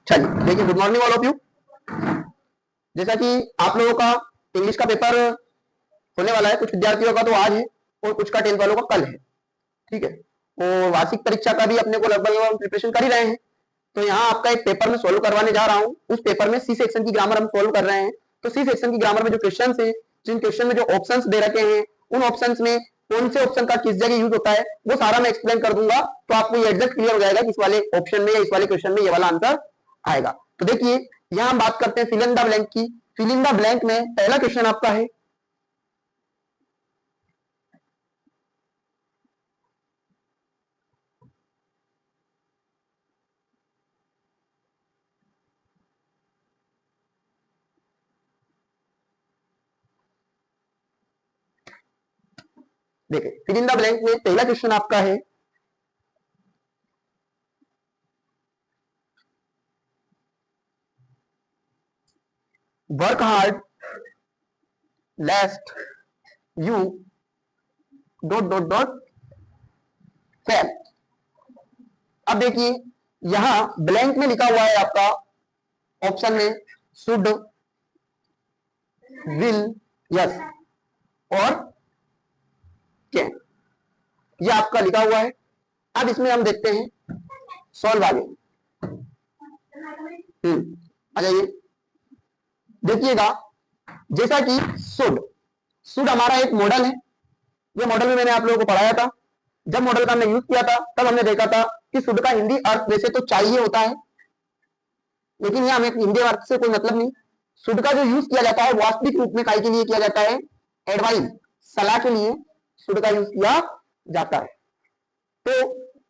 चलिए देखिए, good morning all of you. जैसा कि आप लोगों का इंग्लिश का पेपर होने वाला है, कुछ विद्यार्थियों का तो आज है और कुछ का 10th वालों का कल है, ठीक है। और वार्षिक परीक्षा का भी अपने को लगभग प्रिपरेशन कर ही रहे हैं। तो यहाँ आपका एक पेपर में सोल्व करवाने जा रहा हूँ। उस पेपर में सी सेक्शन की ग्रामर हम सोल्व कर रहे हैं। तो सी सेक्शन की ग्रामर में जो क्वेश्चन है, जिन क्वेश्चन में जो ऑप्शंस दे रखे हैं, उन ऑप्शंस में कौन से ऑप्शन का किस जगह यूज होता है वो सारा मैं एक्सप्लेन कर दूंगा। तो आपको ये एग्जैक्ट क्लियर हो जाएगा कि इस वाले ऑप्शन में या इस वाले क्वेश्चन में ये वाला आंसर आएगा। तो देखिए, यहाँ हम बात करते हैं फिल इन द ब्लैंक की। फिल इन द ब्लैंक में पहला क्वेश्चन आपका है, देखिए फिल इन द ब्लैंक में पहला क्वेश्चन आपका है, work hard लेस्ट U dot dot dot fail. अब देखिए, यहां ब्लैंक में लिखा हुआ है आपका ऑप्शन में शुड, विल, यस और कैन, ये आपका लिखा हुआ है। अब इसमें हम देखते हैं सॉल्व आगे। आ जाइए, देखिएगा जैसा कि शुड, शुड हमारा एक मॉडल है। ये मॉडल में मैंने आप लोगों को पढ़ाया था। जब मॉडल का हमने यूज किया था तब हमने देखा था कि शुड का हिंदी अर्थ वैसे तो चाहिए होता है, लेकिन यहां हमें हिंदी अर्थ से कोई मतलब नहीं। शुड का जो यूज किया जाता है वास्तविक रूप में काय के लिए किया जाता है, एडवाइस, सलाह के लिए शुड का यूज किया जाता है। तो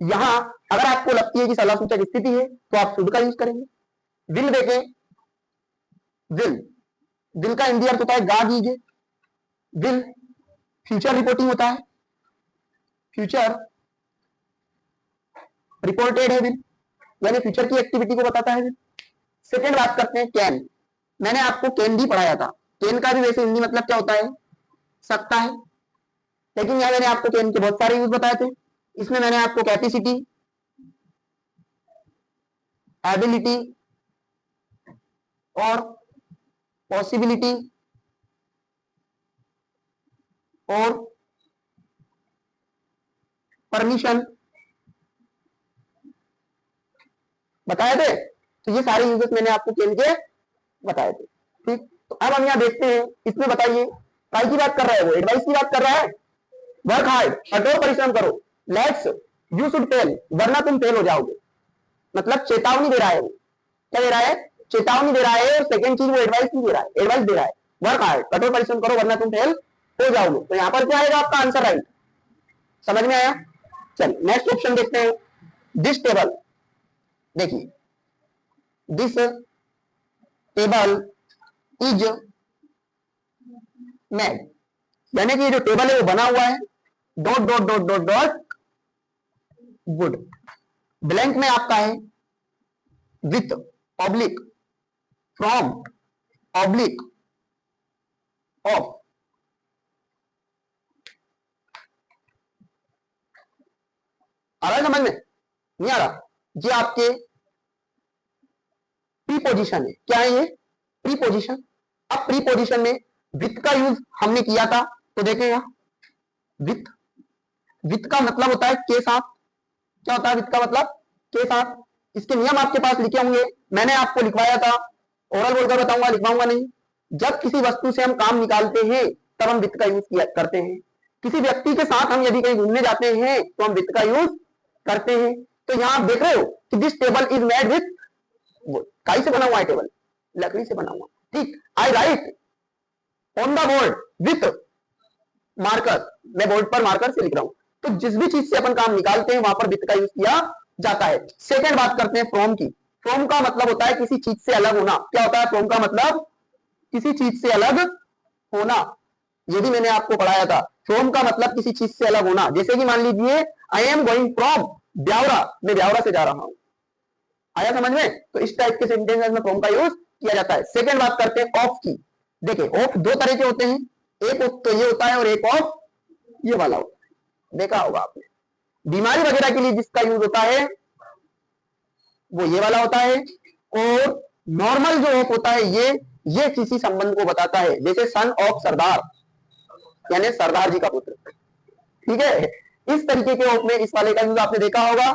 यहां अगर आपको लगती है कि सलाह सूचक स्थिति है तो आप शुड का यूज करेंगे। विल देखें, विल, विल का हिंदी अर्थ होता है गा दीजिए। विल फ्यूचर रिपोर्टिंग होता है, फ्यूचर रिपोर्टेड है विल, यानी फ्यूचर की एक्टिविटी को बताता है विल। सेकेंड बात करते हैं कैन। मैंने आपको कैन भी पढ़ाया था। कैन का भी वैसे हिंदी मतलब क्या होता है, सकता है, लेकिन यहां मैंने आपको कैन के बहुत सारे यूज बताए थे। इसमें मैंने आपको कैपेसिटी, एबिलिटी और पॉसिबिलिटी और परमिशन बताए थे। तो ये सारे यूजेस मैंने आपको कैन के बताए थे, ठीक। तो अब हम यहाँ देखते हैं, इसमें बताइए काय की बात कर रहा है, वो एडवाइस की बात कर रहा है। वर्क हार्ड, कठोर परिश्रम करो, लेट्स यू शुड फेल, वरना तुम फेल हो जाओगे। मतलब चेतावनी दे रहा है वो। क्या दे रहा है, चेतावनी दे रहा है। और सेकंड चीज वो एडवाइस नहीं दे रहा है, एडवाइस दे रहा है। वर्क हार्ड, कठोर परिश्रम करो वरना तुम फेल हो जाओगे। तो यहाँ पर क्या आएगा आपका आंसर, राइट। समझ में आया। चलिए नेक्स्ट ऑप्शन देखते हैं, दिस टेबल। देखिए, दिस टेबल इज मेड, यानी कि जो टेबल है वो बना हुआ है, dot dot dot dot dot good. Blank में आपका है with oblique, from, oblique, of. आ रहा है समझ में, नहीं आ रहा? ये आपके प्रीपोजिशन है। क्या है ये, प्रीपोजिशन। अब प्रीपोजिशन में विथ का यूज हमने किया था। तो देखें यहाँ विथ, विथ का मतलब होता है के साथ। क्या होता है विथ का मतलब, के साथ। इसके नियम आपके पास लिखे होंगे, मैंने आपको लिखवाया था। ओरल बोलकर बताऊंगा, लिखवाऊंगा नहीं। जब किसी वस्तु से हम काम निकालते हैं तब हम विथ का यूज किया करते हैं। किसी व्यक्ति के साथ हम यदि कहीं घूमने जाते हैं तो हम विथ का यूज करते हैं। तो यहाँ आप देख रहे हो कि this table is made with, काई से बना हुआ है टेबल, लकड़ी से बना हुआ, ठीक। I write on the board with marker, मैं बोर्ड पर मार्कर से लिख रहा हूं। तो जिस भी चीज से अपन काम निकालते हैं वहां पर विथ का यूज किया जाता है। सेकंड बात करते हैं फ्रॉम की। फ्रॉम का मतलब होता है किसी चीज से अलग होना। क्या होता है फ्रॉम का मतलब, किसी चीज से अलग होना। ये भी मैंने आपको पढ़ाया था, फ्रॉम का मतलब किसी चीज से अलग होना। जैसे कि मान लीजिए I am going from Biaora, मैं ब्यावरा से जा रहा हूं। आया समझ में। तो इस टाइप के सेंटेंस में फ्रॉम का यूज किया जाता है। सेकंड बात करते हैं ऑफ की। देखिए ऑफ दो तरह के होते हैं, एक ऑफ तो ये होता है और एक ऑफ ये वाला होता है, देखा होगा आपने। बीमारी वगैरह के लिए जिसका यूज होता है वो ये वाला होता है, और नॉर्मल जो ऑफ होता है ये किसी संबंध को बताता है, जैसे सन ऑफ सरदार यानी सरदार जी का पुत्र। ठीक है, इस तरीके के ऑफ में इस वाले का यूज आपने देखा होगा,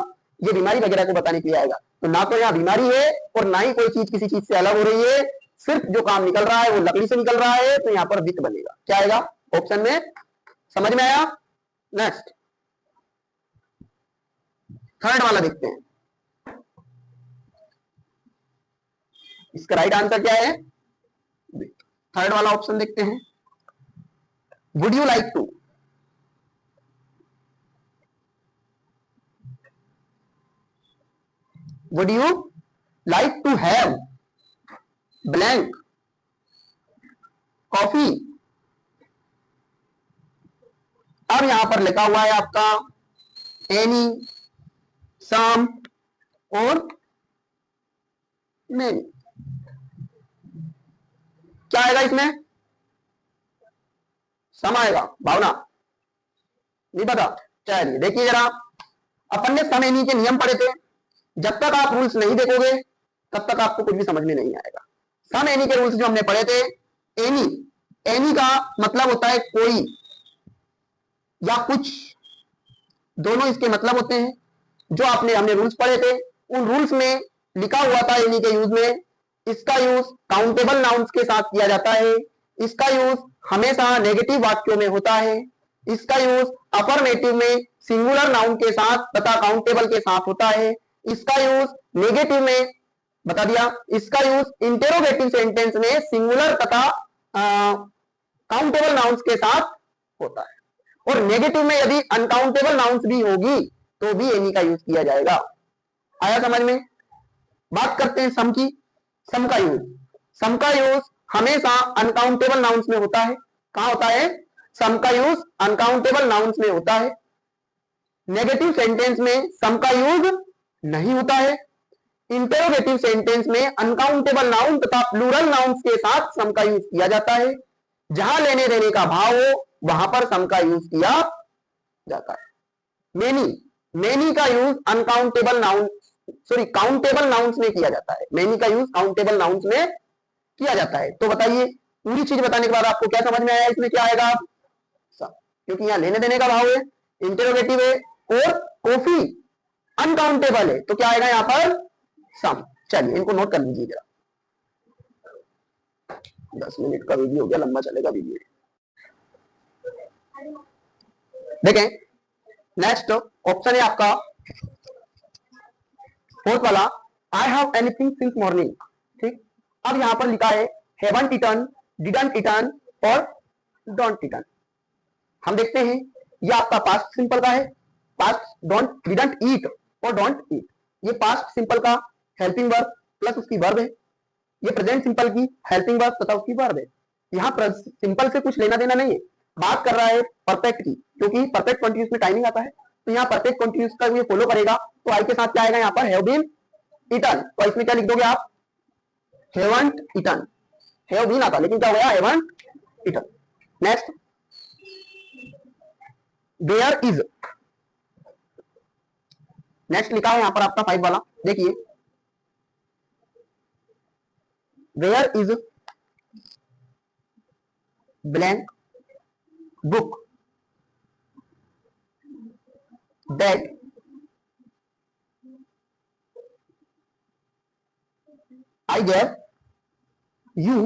ये बीमारी वगैरह को बताने के लिए आएगा। तो ना तो यहाँ बीमारी है और ना ही कोई चीज किसी चीज से अलग हो रही है, सिर्फ जो काम निकल रहा है वो लकड़ी से निकल रहा है, तो यहाँ पर वित्त बनेगा। क्या आएगा ऑप्शन में? समझ में आया? नेक्स्ट थर्ड वाला देखते हैं, इसका राइट आंसर क्या है? थर्ड वाला ऑप्शन देखते हैं, would you like to, would you like to have blank coffee. अब यहां पर लिखा हुआ है आपका एनी, सम और मेनी। क्या आएगा इसमें? सम आएगा, भावना नहीं पता? चलिए देखिए जरा, अपन ने सम एनी के नियम पढ़े थे, जब तक आप रूल्स नहीं देखोगे तब तक आपको कुछ भी समझ में नहीं आएगा। सम एनी के रूल्स जो हमने पढ़े थे, एनी, एनी का मतलब होता है कोई या कुछ, दोनों इसके मतलब होते हैं। जो हमने रूल्स पढ़े थे, उन रूल्स में लिखा हुआ था एनी के यूज में, इसका यूज काउंटेबल नाउन्स के साथ किया जाता है, इसका यूज हमेशा नेगेटिव वाक्यों में होता है, इसका यूज अफर्मेटिव में सिंगुलर नाउन के साथ तथा काउंटेबल के साथ होता है, इसका यूज नेगेटिव में बता दिया, इसका यूज इंटेरोगेटिव सेंटेंस में सिंगुलर तथा काउंटेबल नाउन्स के साथ होता है, और नेगेटिव में यदि अनकाउंटेबल नाउन्स भी होगी तो भी एनी का यूज किया जाएगा। आया समझ में? बात करते हैं सम की। सम का यूज, सम का यूज हमेशा अनकाउंटेबल नाउन्स में होता है। कहां होता है? सम का यूज अनकाउंटेबल नाउन्स में होता है। नेगेटिव सेंटेंस में सम का यूज नहीं होता है। इंटरोगेटिव सेंटेंस में अनकाउंटेबल नाउन तथा प्लूरल नाउन्स के साथ सम का यूज किया जाता है। जहां लेने देने का भाव हो वहां पर सम का यूज किया जाता है। मेनी, मेनी का use uncountable noun, sorry countable nouns में किया जाता है। मेनी का यूज काउंटेबल नाउन्स में किया जाता है। तो बताइए, पूरी चीज बताने के बाद आपको क्या समझ में आया? इसमें क्या आएगा? सम, क्योंकि यहाँ लेने देने का भाव है, इंटरोगेटिव है और कॉफी अनकाउंटेबल है, तो क्या आएगा यहाँ पर? सम। चलिए इनको नोट कर लीजिए जरा, 10 मिनट का वीडियो हो गया, लंबा चलेगा वीडियो। देखें नेक्स्ट ऑप्शन है आपका फोर्थ वाला, I have anything since morning. ठीक, अब यहां पर लिखा है हैवंट ईटन, डिडंट ईटन और डोंट ईटन। हम देखते हैं ये आपका पास्ट सिंपल का है, पास्ट डोंट, डिडंट ईट और डोंट ईट, ये पास्ट सिंपल का हेल्पिंग वर्ब प्लस उसकी वर्ब है। ये प्रेजेंट सिंपल की हेल्पिंग वर्ब तथा उसकी वर्ब है। यहाँ सिंपल से कुछ लेना देना नहीं है, बात कर रहा है परफेक्ट की, क्योंकि परफेक्ट कंटीन्यूअस में टाइमिंग आता है, तो यहाँ परफेक्ट कंटीन्यूअस का ये फॉलो करेगा। तो आई के साथ क्या आएगा यहाँ पर? Have been eaten. तो इसमें क्या लिख दोगे आप? Haven't eaten. हैव बीन आता लेकिन क्या हो गया? Haven't eaten. Next, there is. Next लिखा है यहाँ पर आपका 5 वाला, देखिए where is blank book that I gave you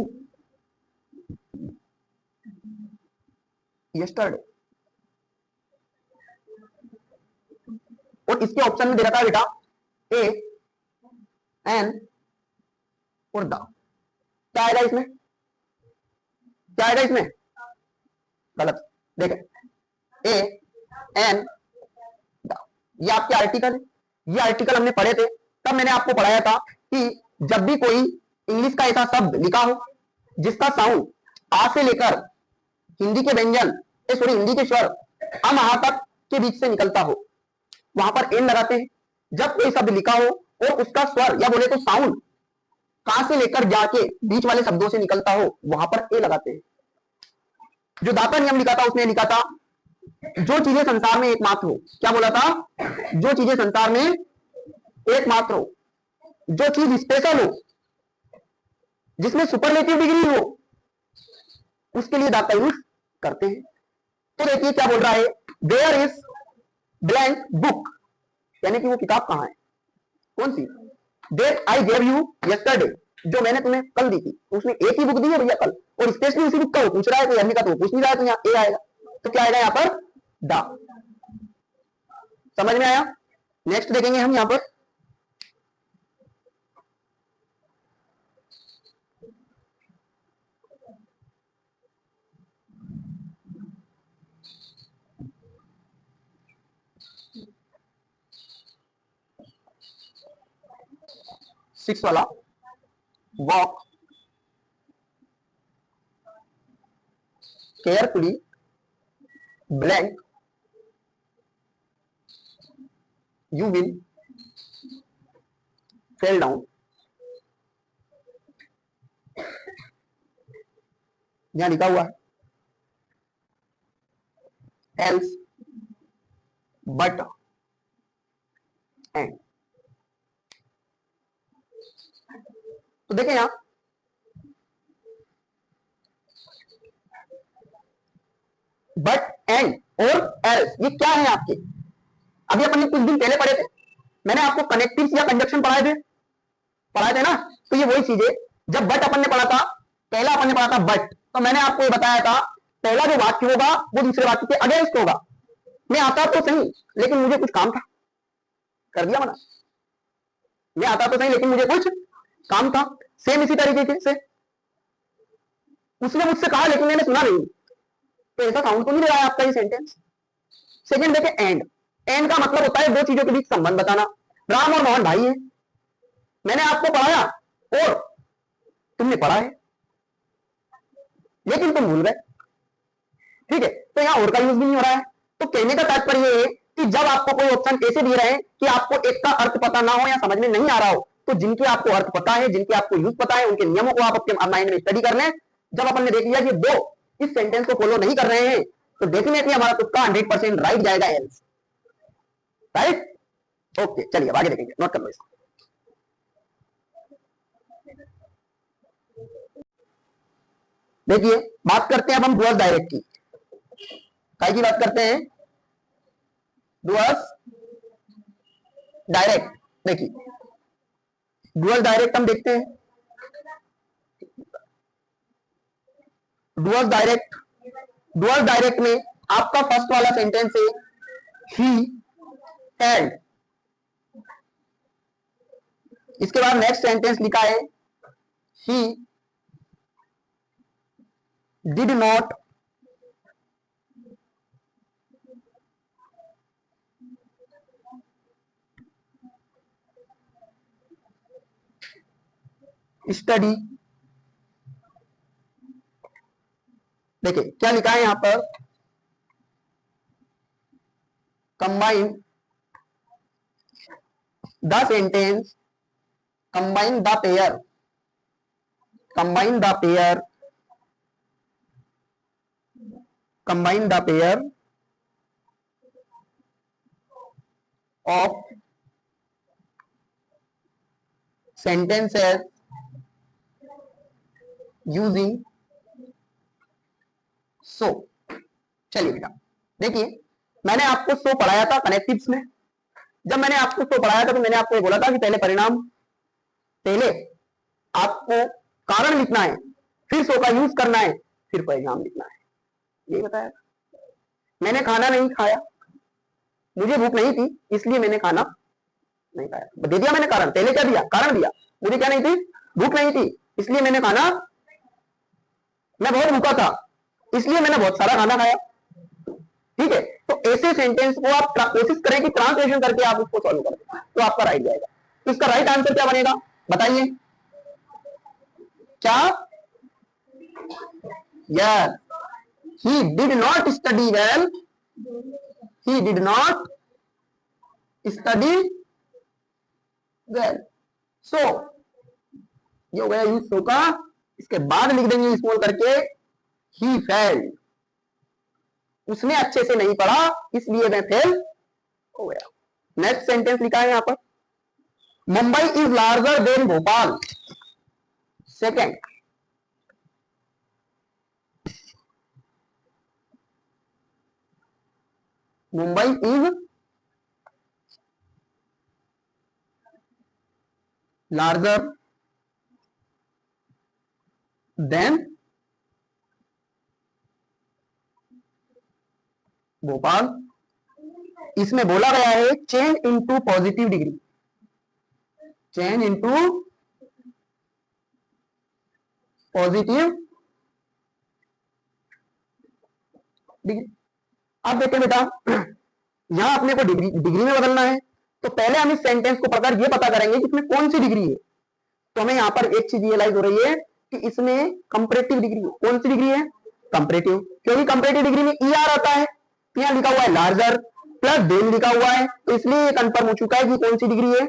yesterday। और इसके ऑप्शन में दे रखा है बेटा ए, एन और द। क्या आएगा इसमें? क्या आएगा इसमें? गलत। देखें, ए, एन, द, ये आपके आर्टिकल है। ये आर्टिकल हमने पढ़े थे, तब मैंने आपको पढ़ाया था कि जब भी कोई इंग्लिश का ऐसा शब्द लिखा हो जिसका साउंड आ से लेकर हिंदी के व्यंजन, सॉरी हिंदी के स्वर अम आ तक के बीच से निकलता हो, वहां पर एन लगाते हैं। जब कोई शब्द लिखा हो और उसका स्वर या बोले तो साउंड कहां से लेकर जाके बीच वाले शब्दों से निकलता हो, वहां पर ए लगाते हैं। जो दाता नियम लिखा था उसने लिखा था जो चीजें संसार में एकमात्र हो। क्या बोला था? जो चीजें संसार में एकमात्र हो, जो चीज स्पेशल हो जिसमें सुपरलेटिव डिग्री हो उसके लिए द का यूज करते हैं। तो देखिए क्या बोल रहा है, देयर इज ब्लैंक बुक, यानी कि वो किताब कहां है, कौन सी, that I gave you yesterday, जो मैंने तुम्हें कल दी थी। उसने एक ही बुक दी है भैया कल, और स्पेशली उसी बुक का वो पूछ रहा है, कोई अन्य का तो वो पूछ नहीं रहा है, तो यहाँ ए आएगा। तो क्या आएगा यहाँ पर, द। समझ में आया। नेक्स्ट देखेंगे हम यहाँ पर, सिक्स वाला, walk carefully blank you will fell down. यहां लिखा हुआ है एल्स बट एंड। तो देखें यहां बट एंड और एल्स ये क्या है आपके, अभी अपन ने कुछ दिन पहले पढ़े थे, मैंने आपको कनेक्टिव्स या कंजक्शन पढ़ाए थे ना। तो ये वही चीज है, जब बट अपन ने पढ़ा था, पहला अपन ने पढ़ा था बट, तो मैंने आपको ये बताया था पहला जो वाक्य होगा वो दूसरे वाक्य के अगेंस्ट होगा। मैं आता तो सही लेकिन मुझे कुछ काम था, कर दिया मना। मैं आता तो सही लेकिन मुझे कुछ काम था। सेम इसी तरीके से उसने मुझसे कहा लेकिन मैंने सुना नहीं, तो ऐसा काउंट तो नहीं ले रहा है आपका ये सेंटेंस। सेकंड देखे एंड। एंड का मतलब होता है दो चीजों के बीच संबंध बताना। राम और मोहन भाई है, मैंने आपको पढ़ाया और तुमने पढ़ा है लेकिन तुम भूल गए, ठीक है, तो यहां और का यूज भी नहीं हो रहा है। तो कहने का तात्पर्य ये है कि जब आपको कोई ऑप्शन ऐसे दिए रहे कि आपको एक का अर्थ पता ना हो या समझ में नहीं आ रहा हो, तो जिनके आपको अर्थ पता है, जिनके आपको यूज पता है, उनके नियमों को आप अपने माइंड में स्टडी कर लें। जब अपन ने देख लिया कि दो इस सेंटेंस को फॉलो नहीं कर रहे हैं, तो डेफिनेटली हमारा तुक्का 100% राइट जाएगा, एल्स। राइट, ओके, चलिए अब आगे देखेंगे, नोट कर लो इसको। देखिए बात करते हैं अब हम डुअल डायरेक्ट की। काय की बात करते हैं, डुअल डायरेक्ट। देखिए डुअल डायरेक्ट हम देखते हैं, डुअल डायरेक्ट में आपका फर्स्ट वाला सेंटेंस है ही हेल्ड, इसके बाद नेक्स्ट सेंटेंस लिखा है ही डिड नॉट स्टडी। देखिए क्या लिखा है यहां पर, combine the sentence, combine the pair, combine the pair, combine the pair of sentences using so। चलिए बेटा देखिए, मैंने आपको सो पढ़ाया था कनेक्टिव्स में। जब मैंने आपको सो पढ़ाया था तो मैंने आपको ये बोला था कि पहले आपको कारण लिखना है, फिर सो का यूज करना है, फिर परिणाम लिखना है, यही बताया था। मैंने खाना नहीं खाया, मुझे भूख नहीं थी, इसलिए मैंने खाना नहीं खाया। दे दिया मैंने कारण, पहले क्या दिया, कारण दिया। मुझे क्या नहीं थी, भूख नहीं थी, इसलिए मैंने खाना, मैं बहुत भूखा था इसलिए मैंने बहुत सारा खाना खाया। ठीक है, तो ऐसे सेंटेंस को आप कोशिश करें कि ट्रांसलेशन करके आप उसको सॉल्व करें, तो आपका राइट जाएगा। तो इसका राइट आंसर क्या बनेगा बताइए, क्या, yes, he did not study well, he did not study well, so ये हो गया यूज सो का। इसके बाद लिख देंगे स्मॉल करके he failed, उसने अच्छे से नहीं पढ़ा इसलिए मैं फेल हो गया। नेक्स्ट सेंटेंस लिखा है यहां पर, Mumbai is larger than Bhopal second, Mumbai is larger than Bhopal. इसमें बोला गया है change into positive degree, change into positive degree. अब देखते हैं बेटा, यहां अपने को डिग्री में बदलना है, तो पहले हम इस सेंटेंस को पढ़कर ये पता करेंगे कि इसमें कौन सी डिग्री है। तो हमें यहां पर एक चीज रियलाइज हो रही है कि इसमें कंपैरेटिव डिग्री, कौन सी डिग्री है, कंपैरेटिव, क्योंकि कंपैरेटिव डिग्री में ई आर आता है, तो यहां लिखा हुआ है लार्जर प्लस देन लिखा हुआ है, तो इसलिए ये कंफर्म हो चुका है कि कौन सी डिग्री है,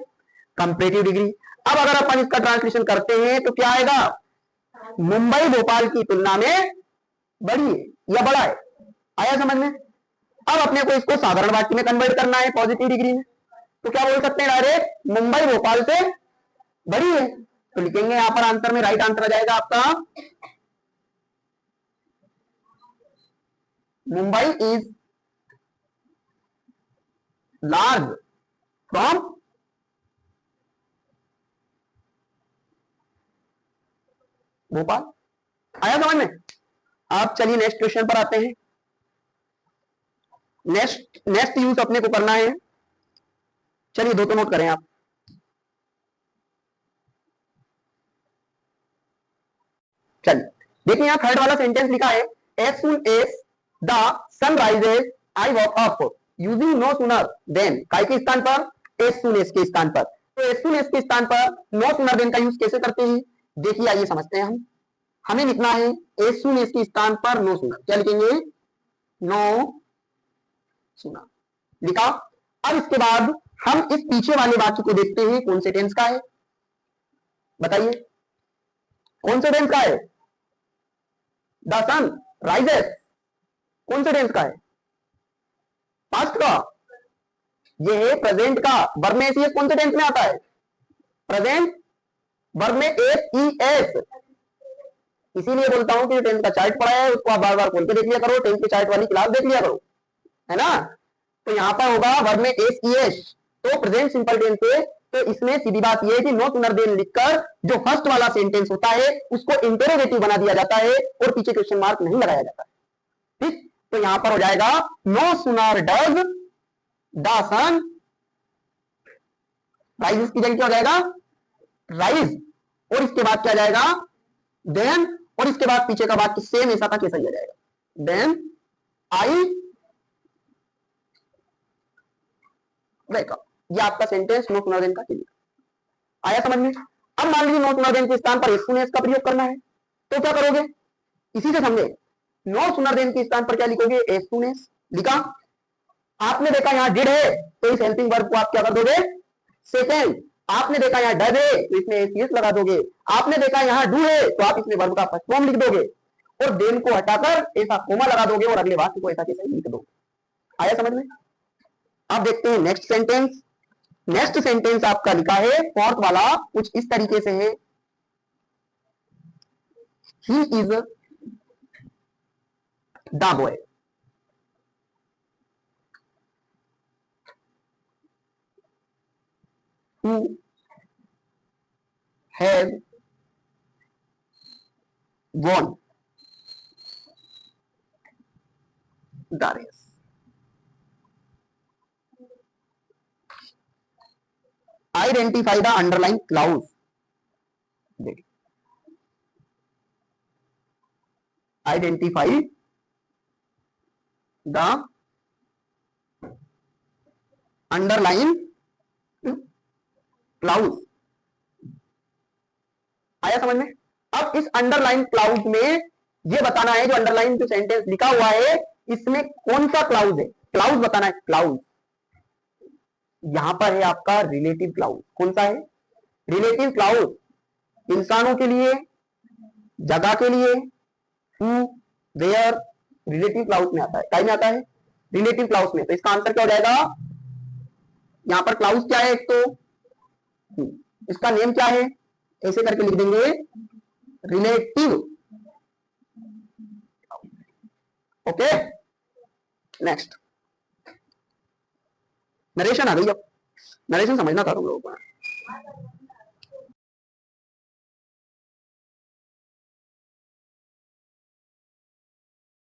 कंपैरेटिव डिग्री। अब अगर अपन इसका ट्रांसलेशन करते हैं तो क्या आएगा, मुंबई भोपाल की तुलना में बड़ी है या बड़ा है। आया समझ में। अब अपने को इसको साधारण वाक्य में कन्वर्ट करना है पॉजिटिव डिग्री में, तो क्या बोल सकते हैं डायरेक्ट, मुंबई भोपाल से बड़ी है। तो लिखेंगे यहां पर आंसर में, राइट आंसर आ जाएगा आपका, Mumbai is large from Bhopal. आया समझ में। आप चलिए नेक्स्ट क्वेश्चन पर आते हैं। नेक्स्ट यूज अपने को करना है, चलिए दो तो नोट करें आप। चलिए देखिए यहां थर्ड वाला सेंटेंस लिखा है, as soon as the sun rises I walk up using no sooner than, काय के स्थान पर, एज सुन एज के स्थान पर। तो एज सुन एज के स्थान पर नो सुनर देन का यूज कैसे करते हैं, देखिए आइए समझते हैं हम। हमें लिखना है एज सुन एज के स्थान पर नो सुनर, क्या लिखेंगे, नो सुनर लिखा। अब इसके बाद हम इस पीछे वाले वाक्य को देखते हैं कौन से टेंस का है, बताइए कौन से टेंस का है, द सन राइजेस, कौन से टेंस का है, पास्ट का, ये है प्रेजेंट का। वर्ब में एस कौन से टेंस में आता है, प्रेजेंट वर्ब में एस ई एस। इसीलिए बोलता हूं कि टेंस का चार्ट पढ़ा है उसको आप बार बार खोल के देख लिया करो, टेंस के चार्ट वाली क्लास देख लिया करो, है ना। तो यहां पर होगा वर्ब में एस ई एस, तो प्रेजेंट सिंपल टेंस है। तो इसमें सीधी बात यह है कि नो सुनर देन लिखकर जो फर्स्ट वाला सेंटेंस होता है उसको इंटरोगेटिव बना दिया जाता है और पीछे क्वेश्चन मार्क नहीं लगाया जाता है, ठीक। तो यहां पर हो जाएगा no sooner does the sun rise, की जगह क्या हो जाएगा, राइज, और इसके बाद क्या जाएगा, देन, और इसके बाद पीछे का वाक्य सेम ऐसा था कैसा ही आ जाएगा, देन आई वेक अप। ये आपका सेंटेंस नो सुनर देन का क्लियर आया समझ में। अब मान लीजिए नो सुनर देन के स्थान पर एज सून एज का प्रयोग करना है, तो क्या करोगे, इसी से समझे, नो सुनर देन के स्थान पर क्या लिखोगे, एज सून एज लिखा। आपने देखा यहां डिड है तो इस हेल्पिंग वर्ब को आप क्या कर दोगे, सेकेंड। आपने देखा यहां डज है तो इसमें एस लगा दोगे। आपने देखा यहां डू है तो आप इसमें वर्ब का फर्स्ट फॉर्म लिख दोगे और देन को हटाकर ऐसा कोमा लगा दोगे और अगले वाक्य को ऐसा कैसे लिख दोगे। आया समझ में। अब देखते हैं नेक्स्ट सेंटेंस। नेक्स्ट सेंटेंस आपका लिखा है फोर्थ वाला कुछ इस तरीके से है, he is the boy. who have won the race। Identify the underlying clause। Identify the underlying clause. आया समझ में। अब इस अंडरलाइन क्लाउज में ये बताना है, जो अंडरलाइन जो सेंटेंस लिखा हुआ है इसमें कौन सा क्लाउज है, क्लाउज बताना है। क्लाउज यहां पर है आपका रिलेटिव क्लाउज। कौन सा है, रिलेटिव क्लाउज। इंसानों के लिए, जगह के लिए, हु, वेयर, रिलेटिव क्लाउज में आता है, टाइम में आता है रिलेटिव क्लाउज में। तो इसका आंसर क्या हो जाएगा, यहां पर क्लाउज क्या है, एक तो इसका नेम क्या है, ऐसे करके लिख देंगे रिलेटिव। ओके, नेक्स्ट नरेशन आ गई। अब नरेशन समझना था तुम लोगों को।